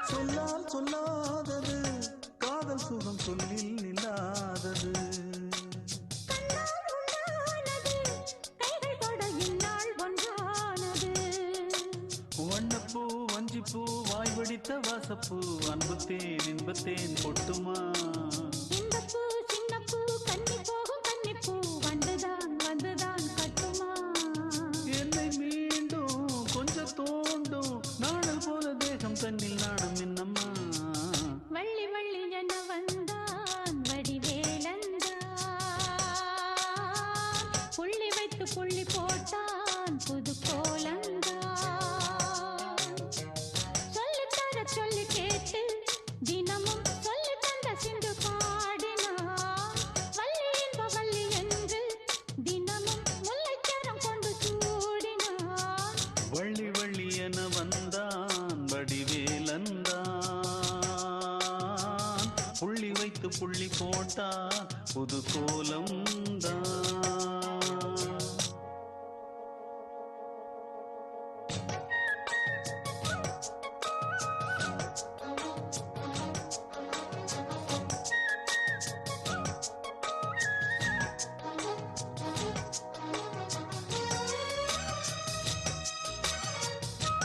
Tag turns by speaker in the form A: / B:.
A: சொல்லால் சொல்லாதது காதல் சுகம் சொல்லில் நில்லாதது வண்ணப்பூ வஞ்சிப்பூ வாய் வடித்த வாசப்பூ அன்புத்தேன் இன்பத்தேன் பொட்டுமா
B: இந்தப்பூ சின்னப்பூ கன்னி போகும் கன்னிப்பூ வந்துதான் வந்துதான் கட்டுமா
A: என்னை மீண்டும் கொஞ்சம் தோண்டும் நாடல் போல தேகம் தன்னில் நாணம் என்னம்மா
B: வள்ளி வள்ளி என வந்தான் வடிவேலந்தான் புள்ளி வைத்து புள்ளி போட்டான் புது கோலந்தான் சொல்லி கேட்டு தினமும் சொல்லி தந்த சிந்து பாடினான் வள்ளி என்ப வள்ளி என்று தினமும் முல்லைச்சரம் கொண்டு சூடினான்
A: வள்ளி வள்ளி என வந்தான் வடிவேலந்தான் புள்ளி வைத்து புள்ளி போட்டான் புது கோலம் தான்